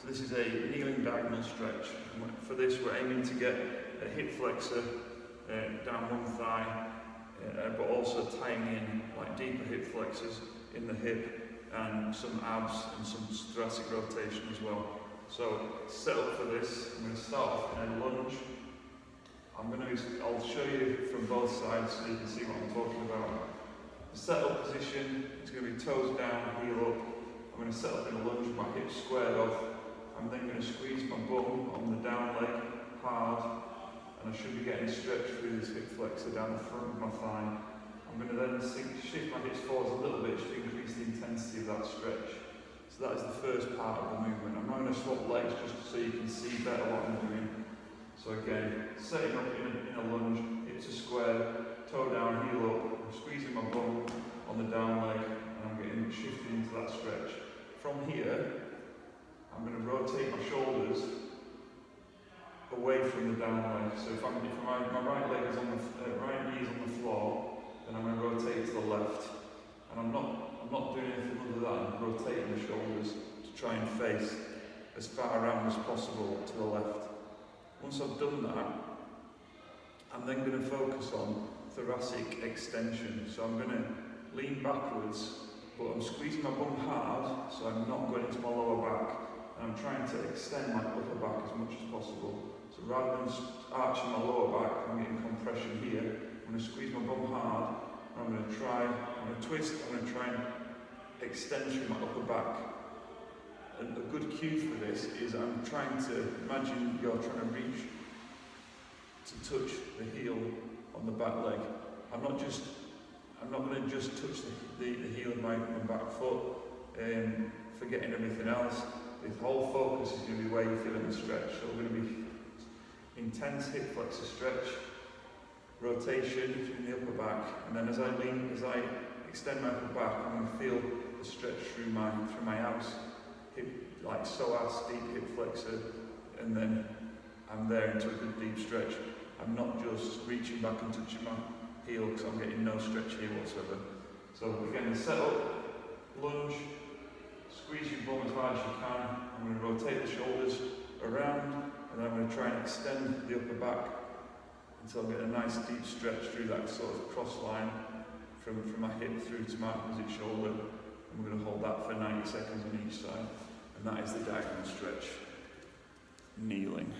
So this is a kneeling diagonal stretch. For this we're aiming to get a hip flexor down one thigh, but also tying in like deeper hip flexors in the hip and some abs and some thoracic rotation as well. So set up for this, I'm going to start off in a lunge. I'll show you from both sides so you can see what I'm talking about. The set-up position is going to be toes down, heel up. I'm going to set up in a lunge, my hips squared off. I'm then going to squeeze my bum on the down leg hard, and I should be getting a stretch through this hip flexor down the front of my thigh. I'm going to then shift my hips forwards a little bit just to increase the intensity of that stretch. So that is the first part of the movement. I'm not going to swap legs just so you can see better what I'm doing. So again, setting up in a lunge, hips are square, toe down, heel up. I'm squeezing my bum on the down leg, and I'm getting shifted into that stretch. From here, I'm going to rotate my shoulders away from the down leg. So if my right leg is on the right knee is on the floor, then I'm going to rotate to the left. And I'm not doing anything other than rotating the shoulders to try and face as far around as possible to the left. Once I've done that, I'm then going to focus on thoracic extension. So I'm going to lean backwards, but I'm squeezing my bum hard, so I'm not going into my lower back. And I'm trying to extend my upper back as much as possible. So rather than arching my lower back, I'm getting compression here. I'm going to squeeze my bum hard, and I'm going to twist, I'm going to try and extend through my upper back. And a good cue for this is I'm trying to imagine you're trying to reach to touch the heel on the back leg. I'm not going to just touch the heel of my back foot, forgetting everything else. The whole focus is going to be where you're feeling the stretch. So we're going to be intense hip flexor stretch, rotation in the upper back, and then as I extend my upper back, I'm going to feel the stretch through my abs, hip, like psoas, deep hip flexor, and then I'm there into a good deep stretch. I'm not just reaching back and touching my heel because I'm getting no stretch here whatsoever. So again, the set up, lunge, squeeze your bum as hard as you can. I'm going to rotate the shoulders around, and then I'm going to try and extend the upper back until I get a nice deep stretch through that sort of cross line from my hip through to my opposite shoulder. And we're going to hold that for 90 seconds on each side. And that is the diagonal stretch. Kneeling.